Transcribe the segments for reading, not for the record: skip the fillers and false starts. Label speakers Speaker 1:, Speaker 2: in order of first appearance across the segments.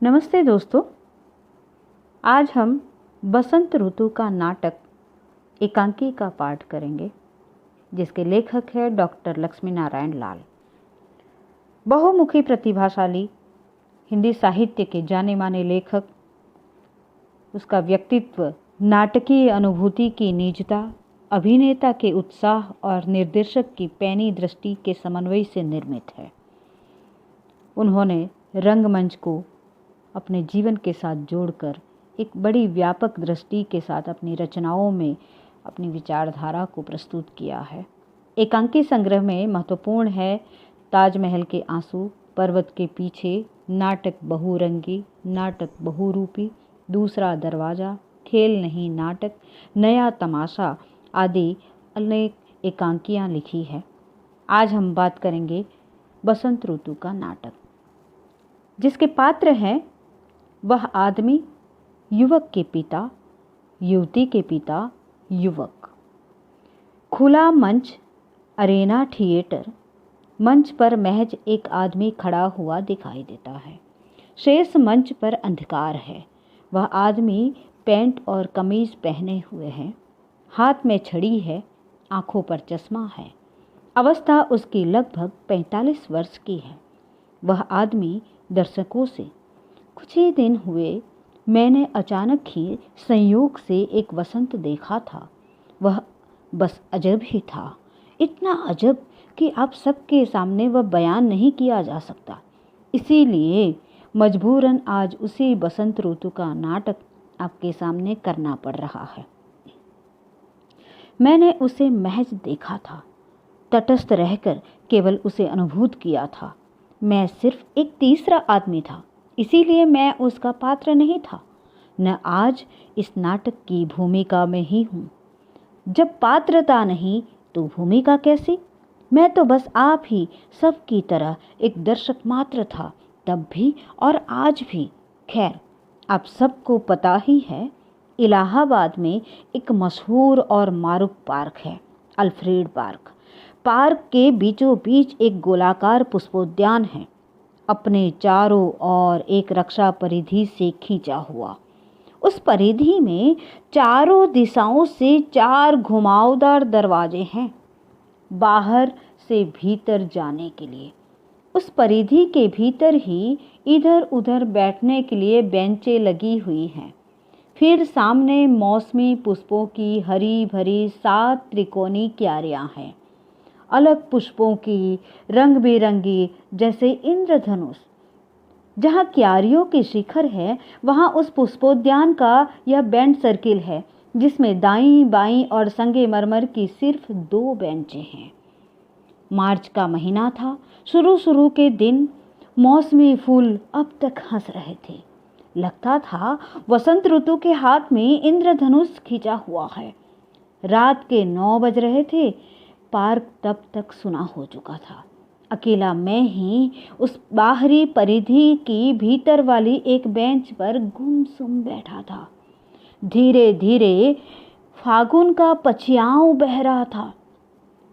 Speaker 1: नमस्ते दोस्तों। आज हम बसंत ऋतु का नाटक एकांकी का पाठ करेंगे, जिसके लेखक है डॉक्टर लक्ष्मी नारायण लाल। बहुमुखी प्रतिभाशाली हिंदी साहित्य के जाने माने लेखक। उसका व्यक्तित्व नाटकीय अनुभूति की निजता, अभिनेता के उत्साह और निर्देशक की पैनी दृष्टि के समन्वय से निर्मित है। उन्होंने रंगमंच को अपने जीवन के साथ जोड़कर एक बड़ी व्यापक दृष्टि के साथ अपनी रचनाओं में अपनी विचारधारा को प्रस्तुत किया है। एकांकी संग्रह में महत्वपूर्ण है ताजमहल के आंसू, पर्वत के पीछे, नाटक बहुरंगी, नाटक बहुरूपी, दूसरा दरवाजा, खेल नहीं नाटक, नया तमाशा आदि अनेक एकांकियाँ लिखी है। आज हम बात करेंगे बसंत ऋतु का नाटक, जिसके पात्र हैं वह आदमी, युवक के पिता, युवती के पिता, युवक। खुला मंच, अरेना थिएटर। मंच पर महज एक आदमी खड़ा हुआ दिखाई देता है। शेष मंच पर अंधकार है। वह आदमी पैंट और कमीज पहने हुए है, हाथ में छड़ी है, आंखों पर चश्मा है। अवस्था उसकी लगभग 45 वर्ष की है। वह आदमी दर्शकों से, कुछ ही दिन हुए मैंने अचानक ही संयोग से एक वसंत देखा था। वह बस अजब ही था, इतना अजब कि आप सबके सामने वह बयान नहीं किया जा सकता। इसीलिए मजबूरन आज उसी बसंत ऋतु का नाटक आपके सामने करना पड़ रहा है। मैंने उसे महज देखा था, तटस्थ रहकर केवल उसे अनुभूत किया था। मैं सिर्फ एक तीसरा आदमी था, इसीलिए मैं उसका पात्र नहीं था, न आज इस नाटक की भूमिका में ही हूँ। जब पात्रता नहीं तो भूमिका कैसी? मैं तो बस आप ही सब की तरह एक दर्शक मात्र था, तब भी और आज भी। खैर, आप सबको पता ही है, इलाहाबाद में एक मशहूर और मारूफ पार्क है, अल्फ्रेड पार्क। पार्क के बीचों बीच एक गोलाकार पुष्पोद्यान है, अपने चारों ओर एक रक्षा परिधि से खींचा हुआ। उस परिधि में चारों दिशाओं से 4 घुमावदार दरवाजे हैं, बाहर से भीतर जाने के लिए। उस परिधि के भीतर ही इधर उधर बैठने के लिए बेंचें लगी हुई हैं। फिर सामने मौसमी पुष्पों की हरी भरी 7 त्रिकोणी क्यारियां हैं, अलग पुष्पों की, रंग बिरंगी, जैसे इंद्रधनुष। जहाँ क्यारियों के शिखर है, वहाँ उस पुष्पोद्यान का यह बैंड सर्किल है, जिसमें दाईं बाईं और संगमरमर की सिर्फ 2 बेंचें हैं। मार्च का महीना था। शुरू के दिन मौसमी फूल अब तक हंस रहे थे। लगता था वसंत ऋतु के हाथ में इंद्रधनुष खींचा हुआ है। रात के 9 बज रहे थे। पार्क तब तक सुना हो चुका था। अकेला मैं ही उस बाहरी परिधि की भीतर वाली एक बेंच पर गुमसुम बैठा था। धीरे धीरे फागुन का पछियाव बह रहा था।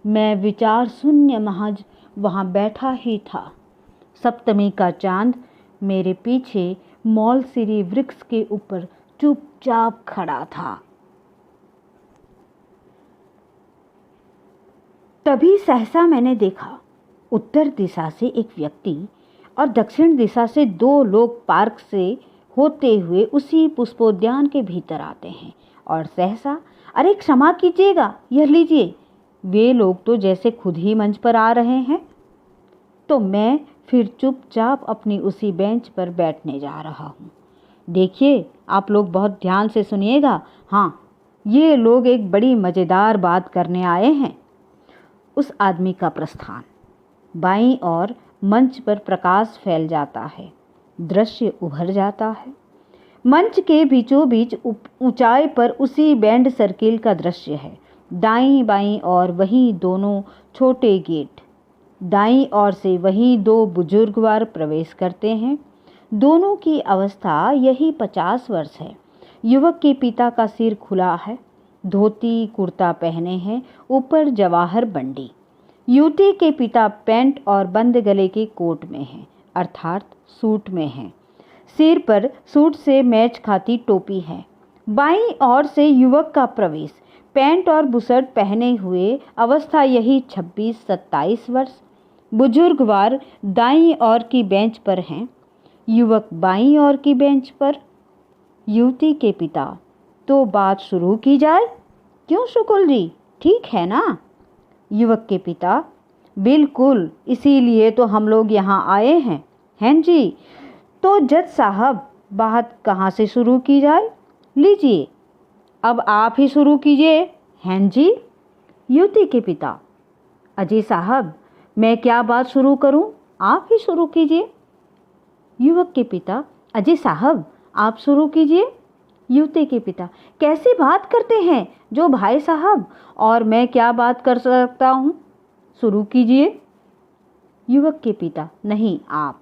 Speaker 1: मैं विचार शून्य महज वहां बैठा ही था। सप्तमी का चांद मेरे पीछे मौलसिरी वृक्ष के ऊपर चुपचाप खड़ा था। तभी सहसा मैंने देखा, उत्तर दिशा से एक व्यक्ति और दक्षिण दिशा से 2 लोग पार्क से होते हुए उसी पुष्पोद्यान के भीतर आते हैं। और सहसा, अरे क्षमा कीजिएगा, यह लीजिए। वे लोग तो जैसे खुद ही मंच पर आ रहे हैं। तो मैं फिर चुपचाप अपनी उसी बेंच पर बैठने जा रहा हूँ। देखिए, आप लोग बहुत ध्यान से सुनिएगा। हाँ, ये लोग एक बड़ी मज़ेदार बात करने आए हैं। उस आदमी का प्रस्थान। बाईं ओर मंच पर प्रकाश फैल जाता है, दृश्य उभर जाता है। मंच के बीचों बीच ऊंचाई पर उसी बैंड सर्किल का दृश्य है। दाईं बाईं और वही दोनों छोटे गेट। दाईं ओर से वही 2 बुजुर्गवार प्रवेश करते हैं। दोनों की अवस्था यही 50 वर्ष है। युवक के पिता का सिर खुला है, धोती कुर्ता पहने हैं, ऊपर जवाहर बंडी। युवती के पिता पैंट और बंद गले के कोट में हैं, अर्थात सूट में हैं। सिर पर सूट से मैच खाती टोपी है। बाईं ओर से युवक का प्रवेश, पैंट और बुशर्ट पहने हुए, अवस्था यही 26-27 वर्ष। बुजुर्गवार दाईं ओर की बेंच पर हैं, युवक बाईं ओर की बेंच पर। युवती के पिता, तो बात शुरू की जाए? क्यों शुकुल जी, ठीक है ना? युवक के पिता, बिल्कुल, इसीलिए तो हम लोग यहाँ आए हैं। हैं जी, तो जज साहब, बात कहाँ से शुरू की जाए? लीजिए, अब आप ही शुरू कीजिए। हैं जी? युवती के पिता, अजय साहब, मैं क्या बात शुरू करूं? आप ही शुरू कीजिए। युवक के पिता, अजय साहब, आप शुरू कीजिए। युवती के पिता, कैसी बात करते हैं जो भाई साहब, और मैं क्या बात कर सकता हूँ? शुरू कीजिए। युवक के पिता, नहीं आप।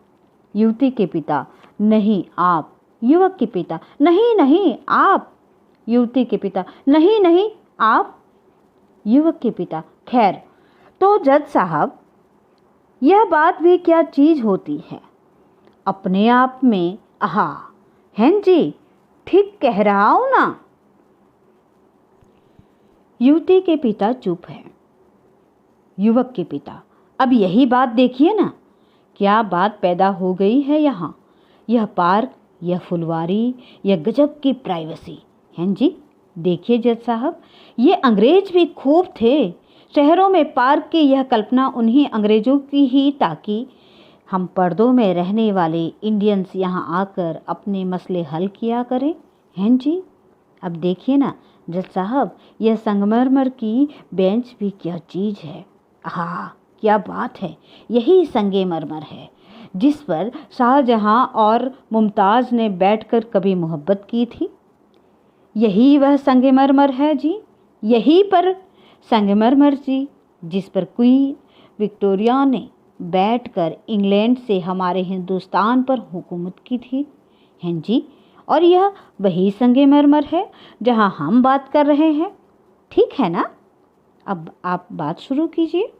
Speaker 1: युवती के पिता, नहीं आप। युवक के पिता, नहीं नहीं आप। युवती के पिता, नहीं नहीं आप। युवक के पिता, खैर, तो जज साहब, यह बात भी क्या चीज होती है अपने आप में? आहा, हैं जी, ठीक कह रहा हूं ना? युवती के पिता चुप है। युवक के पिता, अब यही बात देखिए ना, क्या बात पैदा हो गई है यहाँ। यह पार्क, यह फुलवारी, यह गजब की प्राइवेसी। हैं जी, देखिए जज साहब, ये अंग्रेज भी खूब थे। शहरों में पार्क की यह कल्पना उन्हीं अंग्रेजों की ही, ताकि हम पर्दों में रहने वाले इंडियंस यहाँ आकर अपने मसले हल किया करें। हैं जी, अब देखिए ना जज साहब, यह संगमरमर की बेंच भी क्या चीज़ है। हाँ, क्या बात है, यही संगमरमर है जिस पर शाहजहां और मुमताज़ ने बैठकर कभी मोहब्बत की थी। यही वह संगमरमर है जी, यही पर संगमरमर जी जिस पर क्वीन विक्टोरिया ने बैठकर इंग्लैंड से हमारे हिंदुस्तान पर हुकूमत की थी। हैं जी, और यह वही संगमरमर है जहां हम बात कर रहे हैं। ठीक है ना? अब आप बात शुरू कीजिए।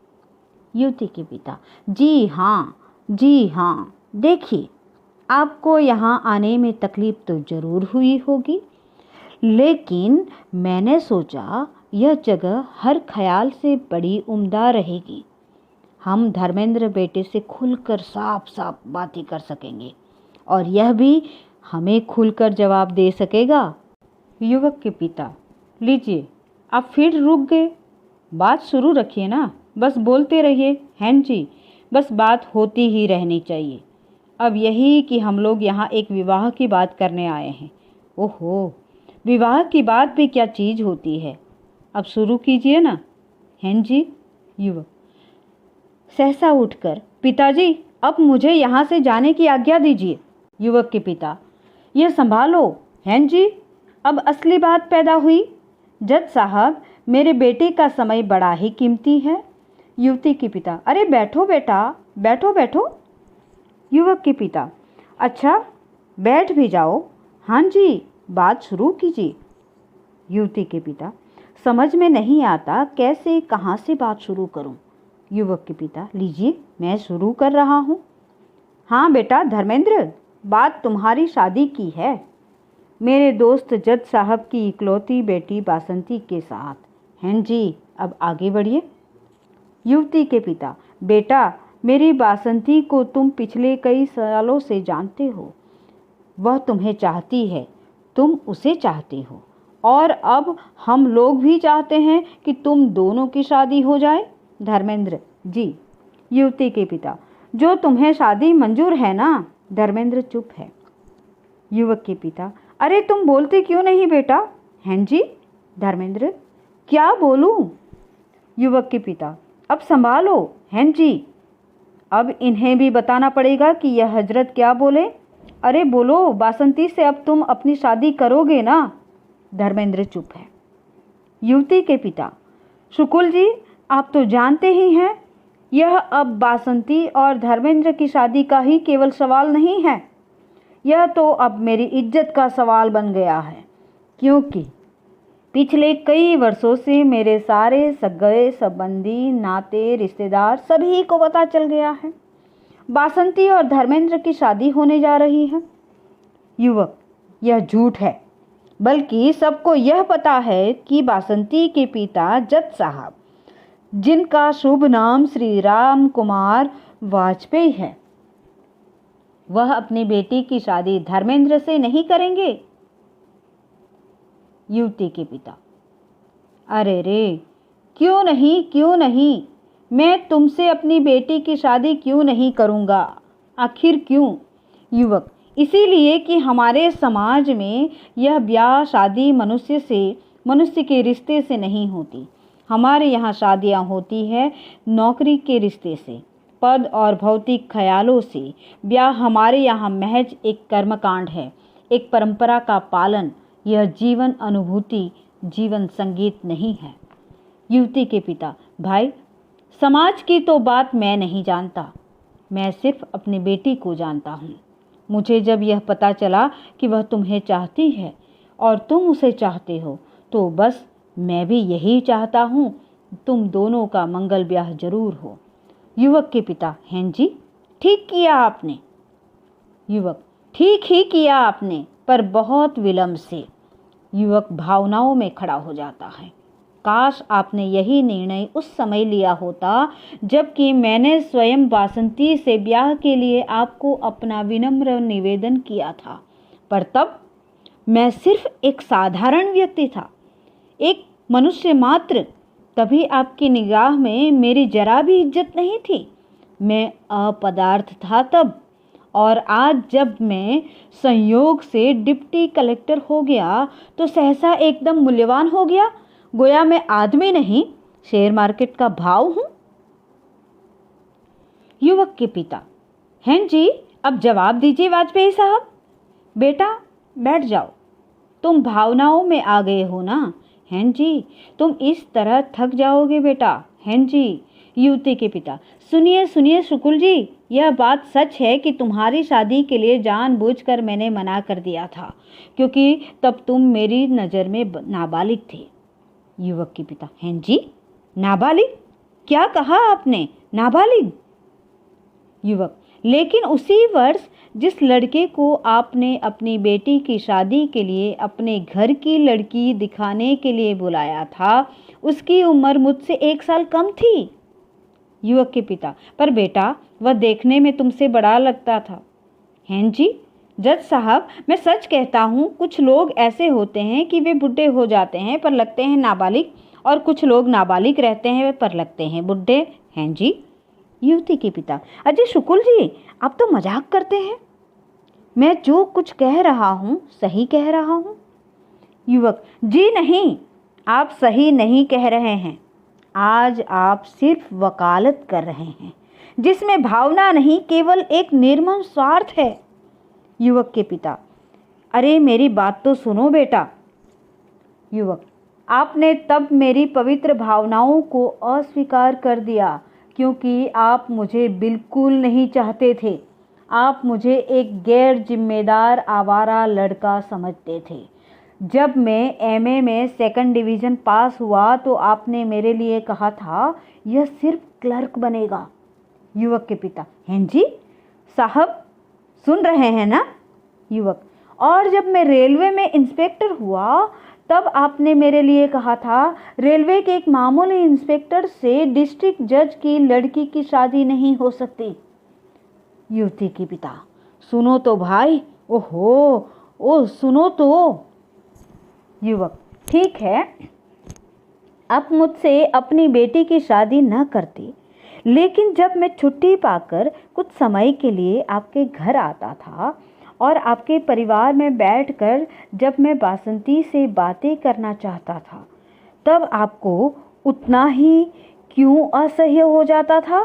Speaker 1: युवती के पिता, जी हाँ, जी हाँ, देखिए, आपको यहाँ आने में तकलीफ तो ज़रूर हुई होगी, लेकिन मैंने सोचा यह जगह हर ख्याल से बड़ी उम्दा रहेगी। हम धर्मेंद्र बेटे से खुलकर साफ साफ बातें कर सकेंगे और यह भी हमें खुलकर जवाब दे सकेगा। युवक के पिता, लीजिए, आप फिर रुक गए। बात शुरू रखिए ना, बस बोलते रहिए। हैं जी, बस बात होती ही रहनी चाहिए। अब यही कि हम लोग यहाँ एक विवाह की बात करने आए हैं। ओहो, विवाह की बात भी क्या चीज़ होती है। अब शुरू कीजिए ना। हैं जी? युवक सहसा उठकर, पिताजी, अब मुझे यहाँ से जाने की आज्ञा दीजिए। युवक के पिता, ये संभालो। हैं जी, अब असली बात पैदा हुई। जज साहब, मेरे बेटे का समय बड़ा ही कीमती है। युवती के पिता, अरे बैठो बेटा, बैठो बैठो। युवक के पिता, अच्छा, बैठ भी जाओ। हाँ जी, बात शुरू कीजिए। युवती के पिता, समझ में नहीं आता कैसे कहाँ से बात शुरू करूं। युवक के पिता, लीजिए, मैं शुरू कर रहा हूँ। हाँ बेटा धर्मेंद्र, बात तुम्हारी शादी की है, मेरे दोस्त जज साहब की इकलौती बेटी बासंती के साथ। हैं जी, अब आगे बढ़िए। युवती के पिता, बेटा, मेरी बासंती को तुम पिछले कई सालों से जानते हो। वह तुम्हें चाहती है, तुम उसे चाहते हो, और अब हम लोग भी चाहते हैं कि तुम दोनों की शादी हो जाए। धर्मेंद्र जी। युवती के पिता, जो तुम्हें शादी मंजूर है ना? धर्मेंद्र चुप है। युवक के पिता, अरे तुम बोलते क्यों नहीं बेटा? हैं जी? धर्मेंद्र, क्या बोलूं? युवक के पिता, अब संभालो। हैं जी, अब इन्हें भी बताना पड़ेगा कि यह हजरत क्या बोले। अरे बोलो, बासंती से अब तुम अपनी शादी करोगे ना? धर्मेंद्र चुप है। युवती के पिता, शुकुल जी, आप तो जानते ही हैं, यह अब बासंती और धर्मेंद्र की शादी का ही केवल सवाल नहीं है, यह तो अब मेरी इज्जत का सवाल बन गया है, क्योंकि पिछले कई वर्षों से मेरे सारे सगे संबंधी नाते रिश्तेदार सभी को पता चल गया है बासंती और धर्मेंद्र की शादी होने जा रही है। युवक, यह झूठ है, बल्कि सबको यह पता है कि बासंती के पिता जज साहब, जिनका शुभ नाम श्री राम कुमार वाजपेयी है, वह अपनी बेटी की शादी धर्मेंद्र से नहीं करेंगे। युवती के पिता, अरे रे, क्यों नहीं, क्यों नहीं, मैं तुमसे अपनी बेटी की शादी क्यों नहीं करूँगा, आखिर क्यों? युवक, इसीलिए कि हमारे समाज में यह ब्याह शादी मनुष्य के रिश्ते से नहीं होती। हमारे यहाँ शादियाँ होती है नौकरी के रिश्ते से, पद और भौतिक ख्यालों से। ब्याह हमारे यहाँ महज एक कर्मकांड है, एक परंपरा का पालन। यह जीवन अनुभूति, जीवन संगीत नहीं है। युवती के पिता, भाई, समाज की तो बात मैं नहीं जानता, मैं सिर्फ अपनी बेटी को जानता हूँ। मुझे जब यह पता चला कि वह तुम्हें चाहती है और तुम उसे चाहते हो, तो बस मैं भी यही चाहता हूँ, तुम दोनों का मंगल ब्याह जरूर हो। युवक के पिता, हैं जी, ठीक किया आपने। युवक, ठीक ही किया आपने, पर बहुत विलंब से। युवक भावनाओं में खड़ा हो जाता है। काश आपने यही निर्णय उस समय लिया होता जबकि मैंने स्वयं बासंती से ब्याह के लिए आपको अपना विनम्र निवेदन किया था, पर तब मैं सिर्फ एक साधारण व्यक्ति था, एक मनुष्य मात्र। तभी आपकी निगाह में मेरी जरा भी इज्जत नहीं थी, मैं अपदार्थ था तब। और आज जब मैं संयोग से डिप्टी कलेक्टर हो गया तो सहसा एकदम मूल्यवान हो गया, गोया मैं आदमी नहीं, शेयर मार्केट का भाव हूं। युवक के पिता, हैं जी, अब जवाब दीजिए वाजपेयी साहब। बेटा बैठ जाओ, तुम भावनाओं में आ गए हो ना। हैं जी, तुम इस तरह थक जाओगे बेटा। हैं जी। युवती के पिता, सुनिए सुनिए शुक्ल जी, यह बात सच है कि तुम्हारी शादी के लिए जानबूझकर मैंने मना कर दिया था, क्योंकि तब तुम मेरी नज़र में नाबालिग थे। युवक के पिता, हैं जी, नाबालिग? क्या कहा आपने, नाबालिग? युवक, लेकिन उसी वर्ष जिस लड़के को आपने अपनी बेटी की शादी के लिए अपने घर की लड़की दिखाने के लिए बुलाया था, उसकी उम्र मुझसे 1 साल कम थी। युवक के पिता, पर बेटा वह देखने में तुमसे बड़ा लगता था। हैं जी, जज साहब, मैं सच कहता हूँ, कुछ लोग ऐसे होते हैं कि वे बुढ़े हो जाते हैं पर लगते हैं नाबालिग, और कुछ लोग नाबालिग रहते हैं पर लगते हैं बुढ़े। हैं जी। युवती के पिता, अजय शुक्ल जी, आप तो मजाक करते हैं, मैं जो कुछ कह रहा हूँ सही कह रहा हूँ। युवक, जी नहीं, आप सही नहीं कह रहे हैं, आज आप सिर्फ वकालत कर रहे हैं जिसमें भावना नहीं, केवल एक निर्मम स्वार्थ है। युवक के पिता, अरे मेरी बात तो सुनो बेटा। युवक, आपने तब मेरी पवित्र भावनाओं को अस्वीकार कर दिया, क्योंकि आप मुझे बिल्कुल नहीं चाहते थे। आप मुझे एक गैर जिम्मेदार आवारा लड़का समझते थे। जब मैं एमए में 2nd डिवीज़न पास हुआ तो आपने मेरे लिए कहा था, यह सिर्फ क्लर्क बनेगा। युवक के पिता, हैं जी साहब, सुन रहे हैं ना। युवक, और जब मैं रेलवे में इंस्पेक्टर हुआ तब आपने मेरे लिए कहा था, रेलवे के एक मामूली इंस्पेक्टर से डिस्ट्रिक्ट जज की लड़की की शादी नहीं हो सकती। युवती के पिता, सुनो तो भाई, ओहो, ओ सुनो तो। युवक, ठीक है, आप मुझसे अपनी बेटी की शादी न करती, लेकिन जब मैं छुट्टी पाकर कुछ समय के लिए आपके घर आता था और आपके परिवार में बैठकर जब मैं बासंती से बातें करना चाहता था, तब आपको उतना ही क्यों असह्य हो जाता था?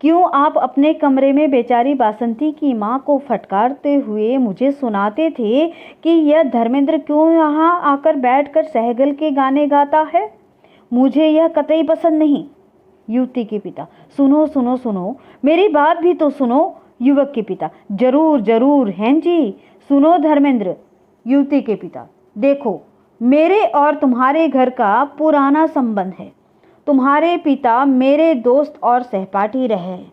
Speaker 1: क्यों आप अपने कमरे में बेचारी बासंती की माँ को फटकारते हुए मुझे सुनाते थे कि यह धर्मेंद्र क्यों यहाँ आकर बैठकर सहगल के गाने गाता है? मुझे यह कतई पसंद नहीं। युवती के पिता, सुनो सुनो सुनो, मेरी बात भी तो सुनो। युवक के पिता, जरूर जरूर, हैं जी, सुनो धर्मेंद्र। युवती के पिता, देखो, मेरे और तुम्हारे घर का पुराना संबंध है। तुम्हारे पिता मेरे दोस्त और सहपाठी रहे हैं।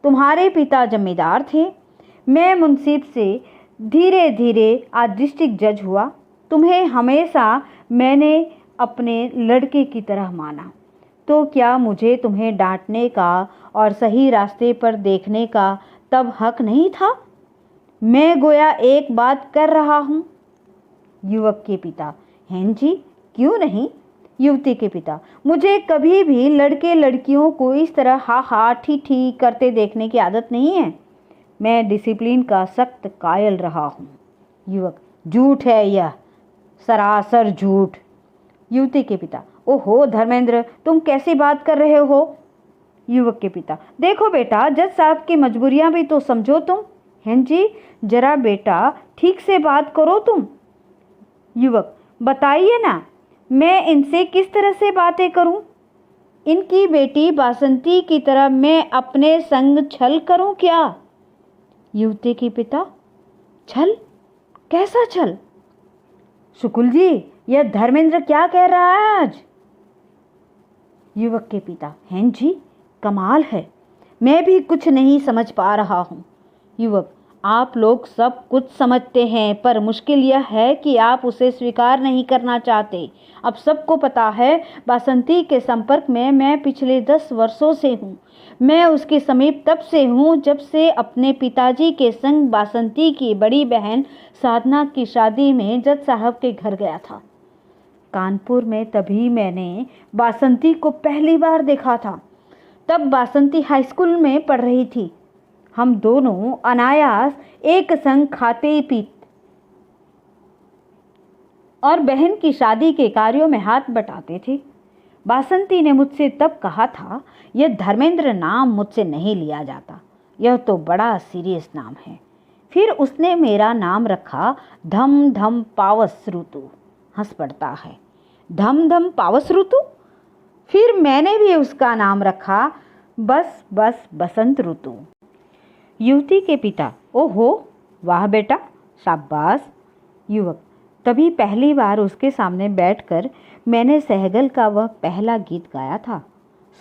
Speaker 1: तुम्हारे पिता जमींदार थे, मैं मुंसिफ से धीरे धीरे आज डिस्ट्रिक्ट जज हुआ। तुम्हें हमेशा मैंने अपने लड़के की तरह माना, तो क्या मुझे तुम्हें डांटने का और सही रास्ते पर देखने का तब हक नहीं था? मैं गोया एक बात कर रहा हूँ। युवक के पिता, हैं जी, क्यों नहीं? युवती के पिता, मुझे कभी भी लड़के लड़कियों को इस तरह हा हा ठी ठी करते देखने की आदत नहीं है। मैं डिसिप्लिन का सख्त कायल रहा हूँ। युवक, झूठ है यह, सरासर झूठ। युवती के पिता, ओहो धर्मेंद्र, तुम कैसी बात कर रहे हो? युवक के पिता, देखो बेटा, जज साहब की मजबूरियां भी तो समझो तुम। हैं जी, जरा बेटा ठीक से बात करो तुम। युवक, बताइए ना, मैं इनसे किस तरह से बातें करूं? इनकी बेटी बासंती की तरह मैं अपने संग छल करूं क्या? युवती के पिता, छल? कैसा छल? शुक्ल जी, यह धर्मेंद्र क्या कह रहा है आज? युवक के पिता, हैं जी, कमाल है, मैं भी कुछ नहीं समझ पा रहा हूँ। युवक, आप लोग सब कुछ समझते हैं, पर मुश्किल यह है कि आप उसे स्वीकार नहीं करना चाहते। अब सबको पता है, बासंती के संपर्क में मैं पिछले 10 वर्षों से हूँ। मैं उसके समीप तब से हूँ जब से अपने पिताजी के संग बासंती की बड़ी बहन साधना की शादी में जज साहब के घर गया था। कानपुर में तभी मैंने बासंती को पहली बार देखा था। तब बासंती हाई स्कूल में पढ़ रही थी। हम दोनों अनायास एक संग खाते पीते और बहन की शादी के कार्यों में हाथ बटाते थे। बासंती ने मुझसे तब कहा था, यह धर्मेंद्र नाम मुझसे नहीं लिया जाता, यह तो बड़ा सीरियस नाम है। फिर उसने मेरा नाम रखा धम धम पावस ऋतु। हंस पड़ता है, धम धम पावस ऋतु। फिर मैंने भी उसका नाम रखा बस बस बसंत ऋतु। युवती के पिता, ओहो वाह बेटा, शाबाश। युवक, तभी पहली बार उसके सामने बैठकर मैंने सहगल का वह पहला गीत गाया था,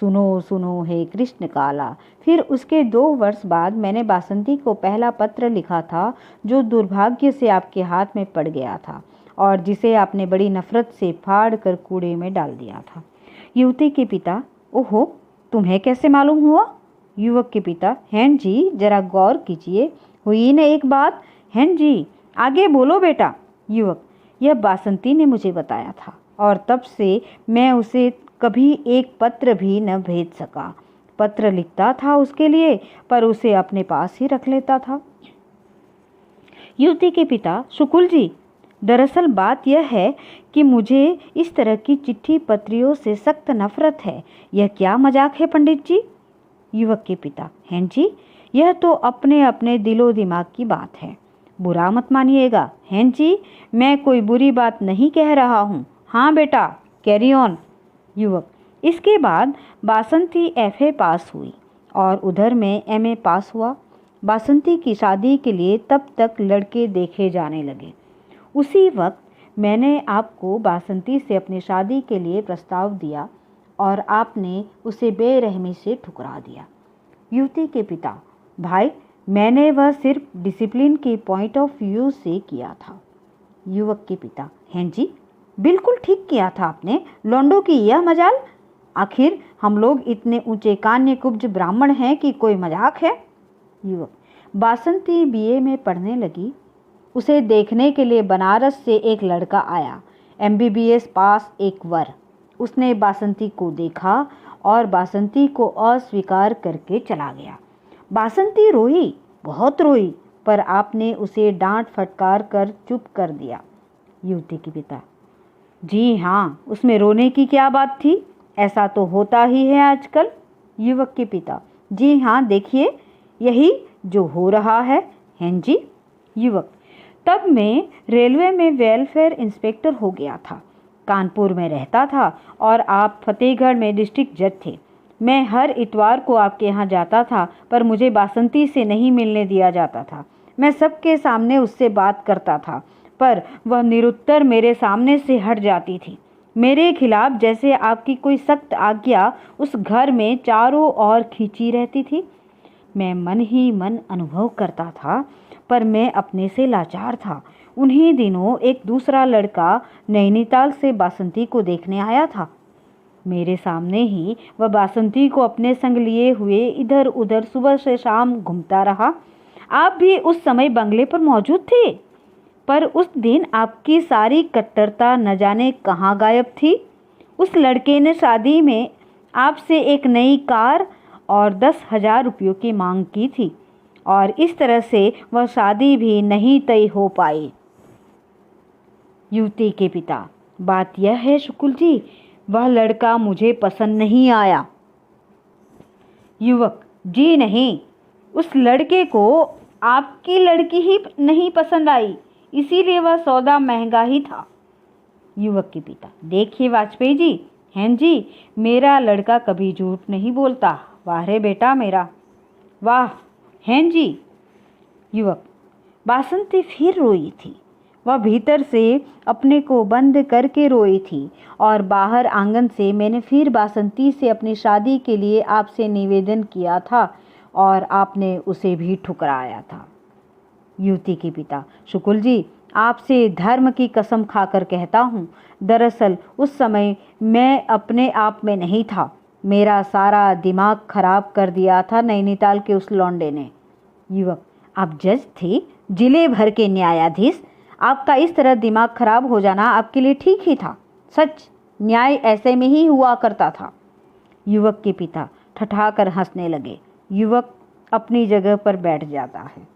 Speaker 1: सुनो सुनो हे कृष्ण काला। फिर उसके 2 वर्ष बाद मैंने बासंती को पहला पत्र लिखा था, जो दुर्भाग्य से आपके हाथ में पड़ गया था और जिसे आपने बड़ी नफरत से फाड़ कर कूड़े में डाल दिया था। युवती के पिता, ओहो, तुम्हें कैसे मालूम हुआ? युवक के पिता, हैं जी, जरा गौर कीजिए, हुई न एक बात। हैं जी, आगे बोलो बेटा। युवक, यह बासंती ने मुझे बताया था और तब से मैं उसे कभी एक पत्र भी न भेज सका। पत्र लिखता था उसके लिए, पर उसे अपने पास ही रख लेता था। युवती के पिता, शुक्ल जी, दरअसल बात यह है कि मुझे इस तरह की चिट्ठी पत्रियों से सख्त नफरत है। यह क्या मजाक है पंडित जी? युवक के पिता, हैं जी, यह तो अपने अपने दिलो दिमाग की बात है, बुरा मत मानिएगा। हैं जी, मैं कोई बुरी बात नहीं कह रहा हूँ। हाँ बेटा, कैरी ऑन। युवक, इसके बाद बासंती FA पास हुई और उधर में MA पास हुआ। बासंती की शादी के लिए तब तक लड़के देखे जाने लगे। उसी वक्त मैंने आपको बासंती से अपनी शादी के लिए प्रस्ताव दिया और आपने उसे बेरहमी से ठुकरा दिया। युवती के पिता, भाई, मैंने वह सिर्फ डिसिप्लिन के पॉइंट ऑफ व्यू से किया था। युवक के पिता, हैं जी, बिल्कुल ठीक किया था आपने। लौंडों की यह मजाल, आखिर हम लोग इतने ऊंचे कान्य कुब्ज ब्राह्मण हैं कि कोई मजाक है? युवक, बासंती BA में पढ़ने लगी। उसे देखने के लिए बनारस से एक लड़का आया, MBBS पास एक वर। उसने बासंती को देखा और बासंती को अस्वीकार करके चला गया। बासंती रोई, बहुत रोई, पर आपने उसे डांट फटकार कर चुप कर दिया। युवती के पिता, जी हाँ, उसमें रोने की क्या बात थी, ऐसा तो होता ही है आजकल। युवक के पिता, जी हाँ, देखिए यही जो हो रहा है। हैं जी। युवक, तब मैं रेलवे में वेलफेयर इंस्पेक्टर हो गया था, कानपुर में रहता था और आप फतेहगढ़ में डिस्ट्रिक्ट जज थे। मैं हर इतवार को आपके यहाँ जाता था, पर मुझे बासंती से नहीं मिलने दिया जाता था। मैं सबके सामने उससे बात करता था, पर वह निरुत्तर मेरे सामने से हट जाती थी। मेरे खिलाफ जैसे आपकी कोई सख्त आज्ञा उस घर में चारों ओर खींची रहती थी। मैं मन ही मन अनुभव करता था, पर मैं अपने से लाचार था। उन्हीं दिनों एक दूसरा लड़का नैनीताल से बासंती को देखने आया था। मेरे सामने ही वह बासंती को अपने संग लिए हुए इधर उधर सुबह से शाम घूमता रहा। आप भी उस समय बंगले पर मौजूद थे, पर उस दिन आपकी सारी कट्टरता न जाने कहाँ गायब थी। उस लड़के ने शादी में आपसे एक नई कार और 10,000 रुपयों की मांग की थी, और इस तरह से वह शादी भी नहीं तय हो पाई। युवती के पिता: बात यह है शुक्ल जी, वह लड़का मुझे पसंद नहीं आया। युवक: जी नहीं, उस लड़के को आपकी लड़की ही नहीं पसंद आई, इसीलिए वह सौदा महंगा ही था। युवक के पिता: देखिए वाजपेयी जी, हैं जी, मेरा लड़का कभी झूठ नहीं बोलता। वाह रे बेटा मेरा, वाह, हैं जी। युवक: बासंती फिर रोई थी। वह भीतर से अपने को बंद करके रोई थी, और बाहर आंगन से मैंने फिर बासंती से अपनी शादी के लिए आपसे निवेदन किया था, और आपने उसे भी ठुकराया था। युवती के पिता: शुक्ल जी, आपसे धर्म की कसम खाकर कहता हूँ, दरअसल उस समय मैं अपने आप में नहीं था। मेरा सारा दिमाग खराब कर दिया था नैनीताल के उस लौंडे ने। युवक: आप जज थे, जिले भर के न्यायाधीश, आपका इस तरह दिमाग खराब हो जाना आपके लिए ठीक ही था। सच, न्याय ऐसे में ही हुआ करता था। युवक के पिता ठठाकर हंसने लगे। युवक अपनी जगह पर बैठ जाता है।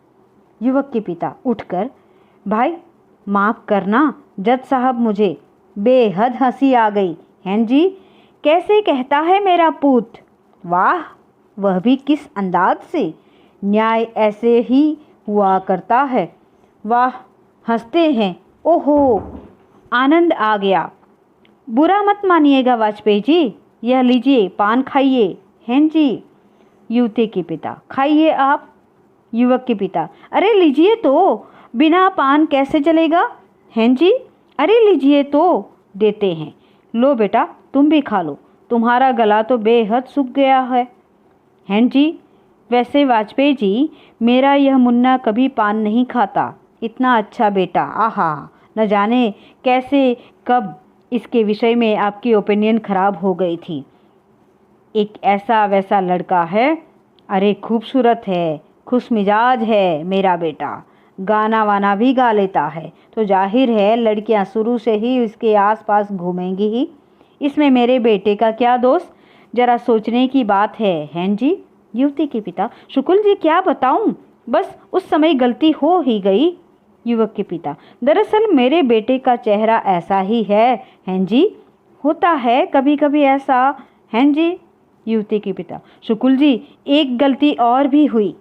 Speaker 1: युवक के पिता उठकर: भाई माफ़ करना जज साहब, मुझे बेहद हंसी आ गई। हैं जी, कैसे कहता है मेरा पूत, वाह, वह भी किस अंदाज से। न्याय ऐसे ही हुआ करता है। वाह, हंसते हैं, ओहो, आनंद आ गया। बुरा मत मानिएगा वाजपेयी जी, यह लीजिए, पान खाइए। हैं जी। युवती के पिता: खाइए आप। युवक के पिता: अरे लीजिए तो, बिना पान कैसे चलेगा। हैं जी। अरे लीजिए तो, देते हैं। लो बेटा, तुम भी खा लो, तुम्हारा गला तो बेहद सूख गया है। हैं जी। वैसे वाजपेयी जी, मेरा यह मुन्ना कभी पान नहीं खाता। इतना अच्छा बेटा, आहा, न जाने कैसे कब इसके विषय में आपकी ओपिनियन खराब हो गई थी। एक ऐसा वैसा लड़का है, अरे खूबसूरत है, खुश मिजाज है मेरा बेटा, गाना वाना भी गा लेता है, तो जाहिर है लड़कियां शुरू से ही इसके आसपास घूमेंगी ही। इसमें मेरे बेटे का क्या दोष, जरा सोचने की बात है। हैं जी। युवती के पिता: शुक्ल जी, क्या बताऊं, बस उस समय गलती हो ही गई। युवक के पिता: दरअसल मेरे बेटे का चेहरा ऐसा ही है। हैं जी। होता है कभी कभी ऐसा। हैं जी। युवती के पिता: शुक्ल जी, एक गलती और भी हुई।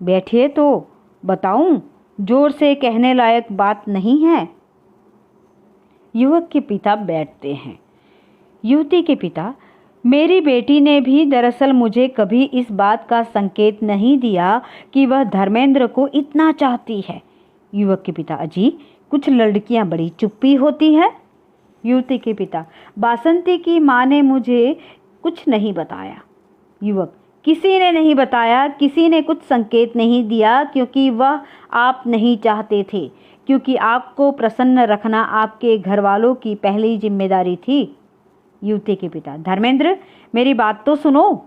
Speaker 1: बैठिए तो बताऊं, जोर से कहने लायक बात नहीं है। युवक के पिता बैठते हैं। युवती के पिता: मेरी बेटी ने भी दरअसल मुझे कभी इस बात का संकेत नहीं दिया कि वह धर्मेंद्र को इतना चाहती है। युवक के पिता: अजी, कुछ लड़कियां बड़ी चुप्पी होती हैं। युवती के पिता: बासंती की माँ ने मुझे कुछ नहीं बताया। युवक: किसी ने नहीं बताया, किसी ने कुछ संकेत नहीं दिया, क्योंकि वह आप नहीं चाहते थे, क्योंकि आपको प्रसन्न रखना आपके घर वालों की पहली जिम्मेदारी थी। युवती के पिता: धर्मेंद्र, मेरी बात तो सुनो।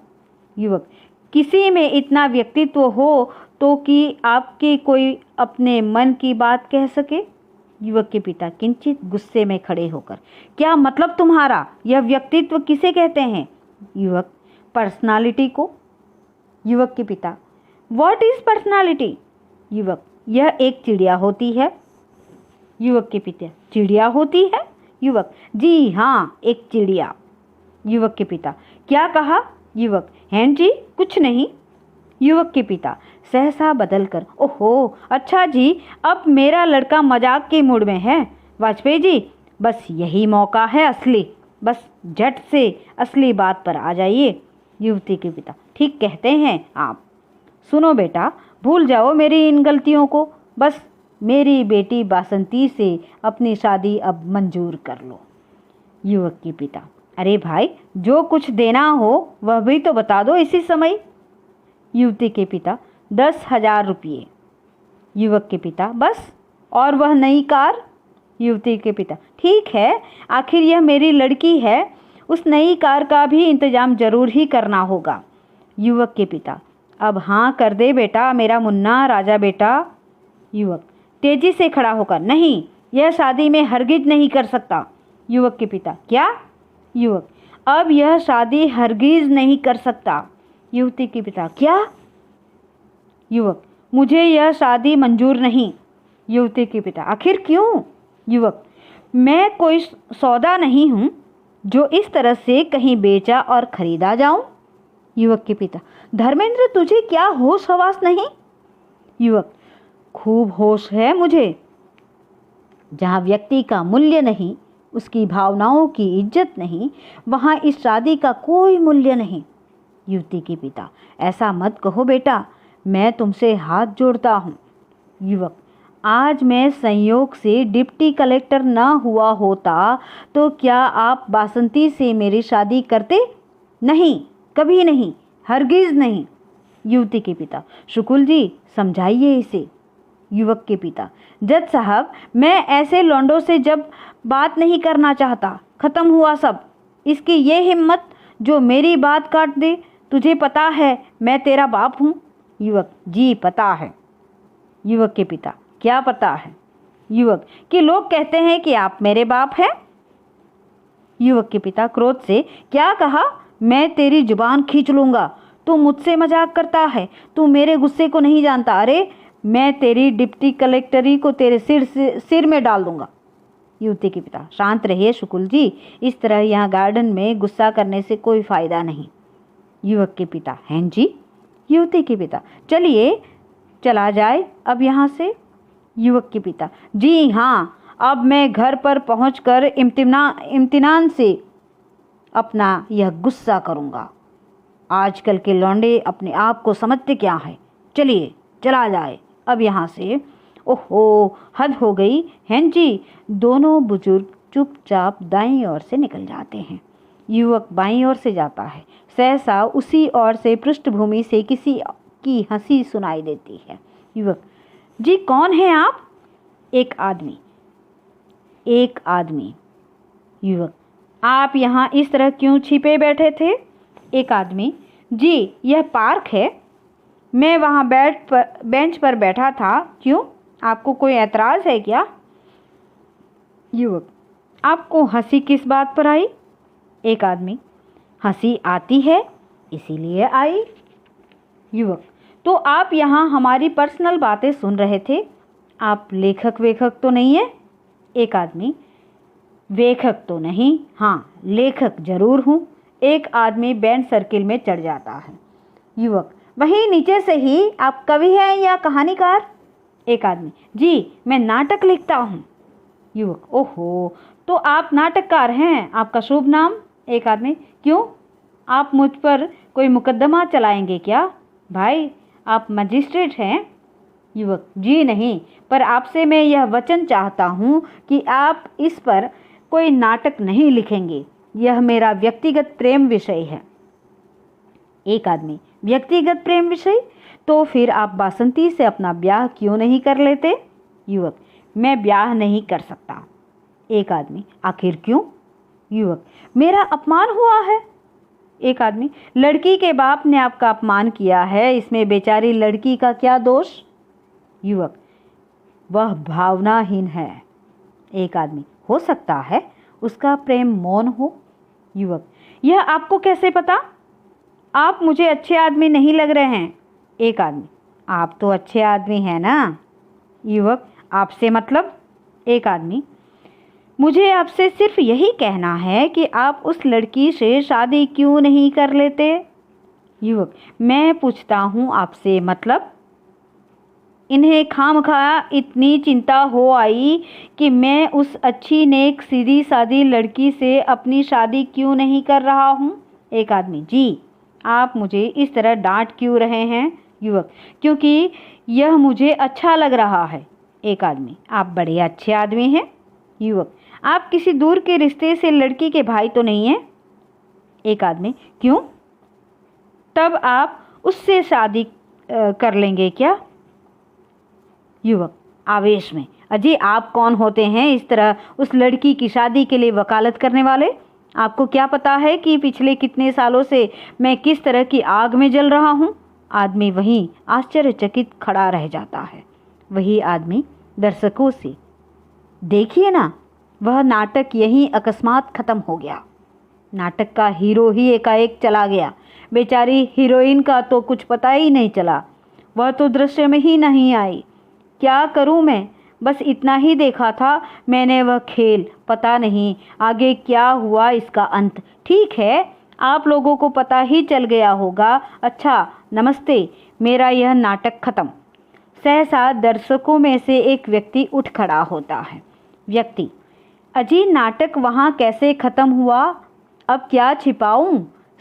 Speaker 1: युवक: किसी में इतना व्यक्तित्व हो तो कि आपके कोई अपने मन की बात कह सके। युवक के पिता किंचित गुस्से में खड़े होकर: क्या मतलब तुम्हारा, यह व्यक्तित्व किसे कहते हैं। युवक: पर्सनालिटी को। युवक के पिता: व्हाट इज पर्सनालिटी। युवक: यह एक चिड़िया होती है। युवक के पिता: चिड़िया होती है। युवक: जी हाँ, एक चिड़िया। युवक के पिता: क्या कहा। युवक: हैं जी, कुछ नहीं। युवक के पिता सहसा बदलकर: ओहो, अच्छा जी, अब मेरा लड़का मजाक के मूड में है। वाजपेयी जी, बस यही मौका है असली, बस झट से असली बात पर आ जाइए। युवती के पिता: ठीक कहते हैं आप। सुनो बेटा, भूल जाओ मेरी इन गलतियों को, बस मेरी बेटी बासंती से अपनी शादी अब मंजूर कर लो। युवक के पिता: अरे भाई, जो कुछ देना हो वह भी तो बता दो इसी समय। युवती के पिता: 10,000 रुपये। युवक के पिता बस, और वह नई कार? युवती के पिता ठीक है, आखिर यह मेरी लड़की है, उस नई कार का भी इंतजाम जरूर ही करना होगा। युवक के पिता अब हाँ कर दे बेटा, मेरा मुन्ना राजा बेटा। युवक तेजी से खड़ा होकर नहीं, यह शादी में हरगिज नहीं कर सकता। युवक के पिता क्या? युवक अब यह शादी हरगिज नहीं कर सकता। युवती के पिता क्या? युवक मुझे यह शादी मंजूर नहीं। युवती के पिता आखिर क्यों? युवक मैं कोई सौदा नहीं हूँ जो इस तरह से कहीं बेचा और खरीदा जाऊं। युवक के पिता धर्मेंद्र तुझे क्या होश हवास नहीं? युवक खूब होश है मुझे। जहाँ व्यक्ति का मूल्य नहीं, उसकी भावनाओं की इज्जत नहीं, वहाँ इस शादी का कोई मूल्य नहीं। युवती के पिता ऐसा मत कहो बेटा, मैं तुमसे हाथ जोड़ता हूँ। युवक आज मैं संयोग से डिप्टी कलेक्टर न हुआ होता तो क्या आप बासंती से मेरी शादी करते? नहीं, कभी नहीं, हरगिज नहीं। युवती के पिता शुकुल जी समझाइए इसे। युवक के पिता जज साहब मैं ऐसे लौंडों से जब बात नहीं करना चाहता, खत्म हुआ सब। इसकी ये हिम्मत जो मेरी बात काट दे। तुझे पता है मैं तेरा बाप हूँ? युवक जी पता है। युवक के पिता क्या पता है? युवक कि लोग कहते हैं कि आप मेरे बाप हैं। युवक के पिता क्रोध से क्या कहा? मैं तेरी जुबान खींच लूंगा। तू मुझसे मजाक करता है, तू मेरे गुस्से को नहीं जानता। अरे मैं तेरी डिप्टी कलेक्टरी को तेरे सिर में डाल दूंगा। युवती के पिता शांत रहिए शुकुल जी, इस तरह यहाँ गार्डन में गुस्सा करने से कोई फायदा नहीं। युवक के पिता हैं जी। युवती के पिता चलिए चला जाए अब यहाँ से। युवक के पिता जी हाँ, अब मैं घर पर पहुंचकर इम्तिनान से अपना यह गुस्सा करूंगा। आजकल के लौंडे अपने आप को समझते क्या है। चलिए चला जाए अब यहाँ से। ओहो हद हो गई हैं जी। दोनों बुजुर्ग चुपचाप दाईं ओर से निकल जाते हैं। युवक बाईं ओर से जाता है। सहसा उसी ओर से पृष्ठभूमि से किसी की हंसी सुनाई देती है। युवक जी कौन है आप? एक आदमी। एक आदमी। युवक आप यहाँ इस तरह क्यों छिपे बैठे थे? एक आदमी जी यह पार्क है, मैं वहाँ बेंच पर बैठा था। क्यों, आपको कोई ऐतराज़ है क्या? युवक आपको हंसी किस बात पर आई? एक आदमी हंसी आती है इसीलिए आई। युवक तो आप यहाँ हमारी पर्सनल बातें सुन रहे थे, आप लेखक वेखक तो नहीं है? एक आदमी वेखक तो नहीं, हाँ लेखक जरूर हूँ। एक आदमी बैंड सर्किल में चढ़ जाता है। युवक वहीं नीचे से ही, आप कवि हैं या कहानीकार? एक आदमी जी मैं नाटक लिखता हूँ। युवक ओहो तो आप नाटककार हैं, आपका शुभ नाम? एक आदमी क्यों, आप मुझ पर कोई मुकदमा चलाएंगे क्या? भाई आप मजिस्ट्रेट हैं? युवक जी नहीं, पर आपसे मैं यह वचन चाहता हूँ कि आप इस पर कोई नाटक नहीं लिखेंगे, यह मेरा व्यक्तिगत प्रेम विषय है। एक आदमी व्यक्तिगत प्रेम विषय, तो फिर आप बासंती से अपना ब्याह क्यों नहीं कर लेते? युवक मैं ब्याह नहीं कर सकता। एक आदमी आखिर क्यों? युवक मेरा अपमान हुआ है। एक आदमी लड़की के बाप ने आपका अपमान किया है, इसमें बेचारी लड़की का क्या दोष? युवक वह भावनाहीन है। एक आदमी हो सकता है उसका प्रेम मौन हो। युवक यह आपको कैसे पता? आप मुझे अच्छे आदमी नहीं लग रहे हैं। एक आदमी आप तो अच्छे आदमी हैं ना। युवक आपसे मतलब? एक आदमी मुझे आपसे सिर्फ यही कहना है कि आप उस लड़की से शादी क्यों नहीं कर लेते? युवक मैं पूछता हूँ आपसे मतलब? इन्हें खामखा इतनी चिंता हो आई कि मैं उस अच्छी नेक सीधी सादी लड़की से अपनी शादी क्यों नहीं कर रहा हूँ। एक आदमी जी आप मुझे इस तरह डांट क्यों रहे हैं? युवक क्योंकि यह मुझे अच्छा लग रहा है। एक आदमी आप बड़े अच्छे आदमी हैं। युवक आप किसी दूर के रिश्ते से लड़की के भाई तो नहीं हैं? एक आदमी क्यों, तब आप उससे शादी कर लेंगे क्या? युवक आवेश में, अजी आप कौन होते हैं इस तरह उस लड़की की शादी के लिए वकालत करने वाले? आपको क्या पता है कि पिछले कितने सालों से मैं किस तरह की आग में जल रहा हूँ? आदमी वहीं आश्चर्यचकित खड़ा रह जाता है। वही आदमी दर्शकों से, देखिए ना, वह नाटक यहीं अकस्मात खत्म हो गया। नाटक का हीरो ही एकाएक चला गया। बेचारी हीरोइन का तो कुछ पता ही नहीं चला, वह तो दृश्य में ही नहीं आई। क्या करूं मैं, बस इतना ही देखा था मैंने वह खेल, पता नहीं आगे क्या हुआ इसका अंत। ठीक है, आप लोगों को पता ही चल गया होगा। अच्छा नमस्ते, मेरा यह नाटक खत्म। सहसा दर्शकों में से एक व्यक्ति उठ खड़ा होता है। व्यक्ति, अजी नाटक वहाँ कैसे खत्म हुआ? अब क्या छिपाऊं?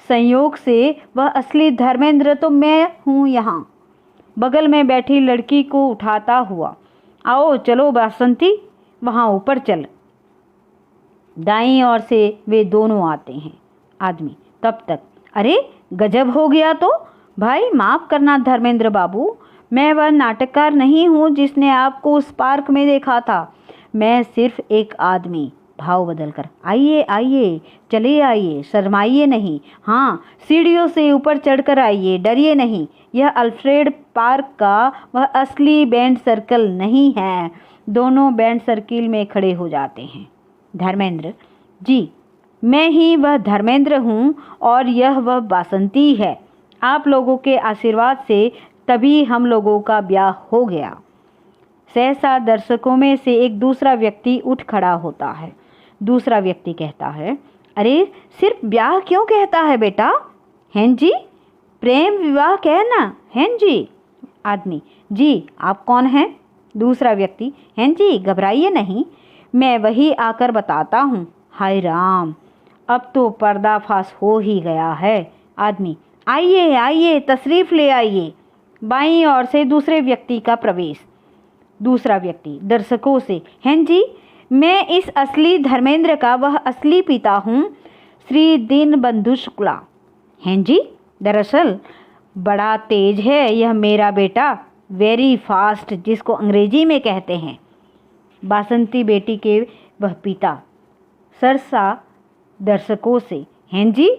Speaker 1: संयोग से वह असली धर्मेंद्र तो मैं हूँ यहाँ। बगल में बैठी लड़की को उठाता हुआ, आओ चलो बासंती, वहाँ ऊपर चल। दाईं ओर से वे दोनों आते हैं। आदमी, तब तक, अरे गजब हो गया तो। भाई माफ़ करना धर्मेंद्र बाबू, मैं वह नाटककार नहीं हूँ जिसने आपको उस पार्क में देखा था। मैं सिर्फ एक आदमी। भाव बदलकर, आइए आइए, चले आइए, शर्माइए नहीं। हाँ, सीढ़ियों से ऊपर चढ़कर आइए, डरिए नहीं। यह अल्फ्रेड पार्क का वह असली बैंड सर्कल नहीं है। दोनों बैंड सर्किल में खड़े हो जाते हैं। धर्मेंद्र, जी मैं ही वह धर्मेंद्र हूँ और यह वह बासंती है। आप लोगों के आशीर्वाद से तभी हम लोगों का ब्याह हो गया। सहसा दर्शकों में से एक दूसरा व्यक्ति उठ खड़ा होता है। दूसरा व्यक्ति कहता है, अरे सिर्फ ब्याह क्यों कहता है बेटा? हैं जी, प्रेम विवाह कहना हैं जी। आदमी, जी आप कौन हैं? दूसरा व्यक्ति, हैं जी घबराइए नहीं, मैं वही आकर बताता हूँ। हाय राम, अब तो पर्दाफाश हो ही गया है। आदमी, आइए आइए, तशरीफ ले आइए। बाईं ओर से दूसरे व्यक्ति का प्रवेश। दूसरा व्यक्ति दर्शकों से, हैं जी मैं इस असली धर्मेंद्र का वह असली पिता हूँ, श्री दीनबंधु शुक्ला। हैं जी, दरअसल बड़ा तेज है यह मेरा बेटा, वेरी फास्ट जिसको अंग्रेजी में कहते हैं। बासंती बेटी के वह पिता सरसा दर्शकों से, हैं जी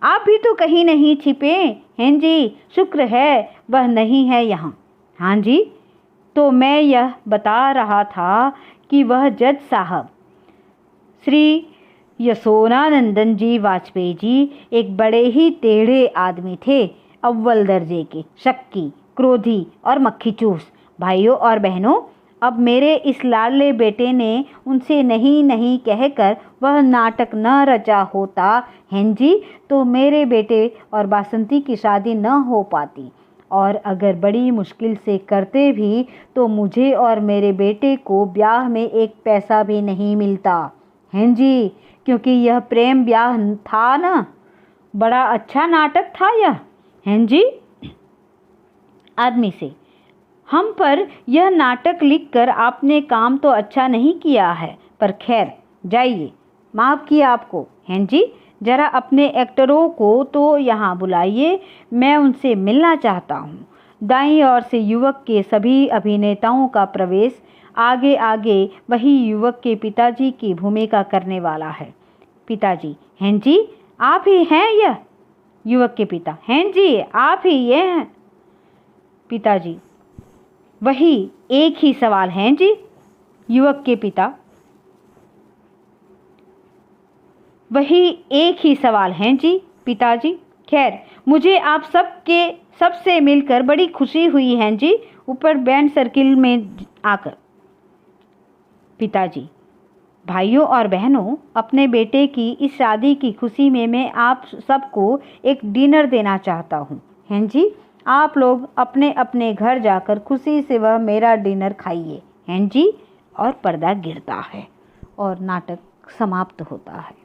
Speaker 1: आप भी तो कहीं नहीं छिपे। हैं जी, शुक्र है वह नहीं है यहाँ। हाँ जी, तो मैं यह बता रहा था कि वह जज साहब श्री यशोनानंदन जी वाजपेयी जी एक बड़े ही टेढ़े आदमी थे, अव्वल दर्जे के, शक्की, क्रोधी और मक्खीचूस। भाइयों और बहनों, अब मेरे इस लाडले बेटे ने उनसे नहीं नहीं कहकर वह नाटक न रचा होता, हैं जी, तो मेरे बेटे और बासंती की शादी न हो पाती, और अगर बड़ी मुश्किल से करते भी तो मुझे और मेरे बेटे को ब्याह में एक पैसा भी नहीं मिलता। हैं जी, क्योंकि यह प्रेम ब्याह था ना, बड़ा अच्छा नाटक था यह। हैं जी। आदमी से, हम पर यह नाटक लिखकर आपने काम तो अच्छा नहीं किया है, पर खैर जाइए, माफ़ किया आपको। हैं जी, जरा अपने एक्टरों को तो यहाँ बुलाइए, मैं उनसे मिलना चाहता हूँ। दाईं ओर से युवक के सभी अभिनेताओं का प्रवेश। आगे आगे वही युवक के पिताजी की भूमिका करने वाला है। पिताजी, हैं जी आप ही हैं यह? युवक के पिता, हैं जी आप ही ये हैं? पिताजी, वही एक ही सवाल हैं जी? युवक के पिता, वही एक ही सवाल हैं जी पिताजी। खैर, मुझे आप सबसे मिलकर बड़ी खुशी हुई हैं जी, ऊपर बैंड सर्किल में आकर। पिताजी, भाइयों और बहनों, अपने बेटे की इस शादी की खुशी में मैं आप सबको एक डिनर देना चाहता हूँ। हैं जी, आप लोग अपने अपने घर जाकर खुशी से वह मेरा डिनर खाइए। हैं जी। और पर्दा गिरता है और नाटक समाप्त होता है।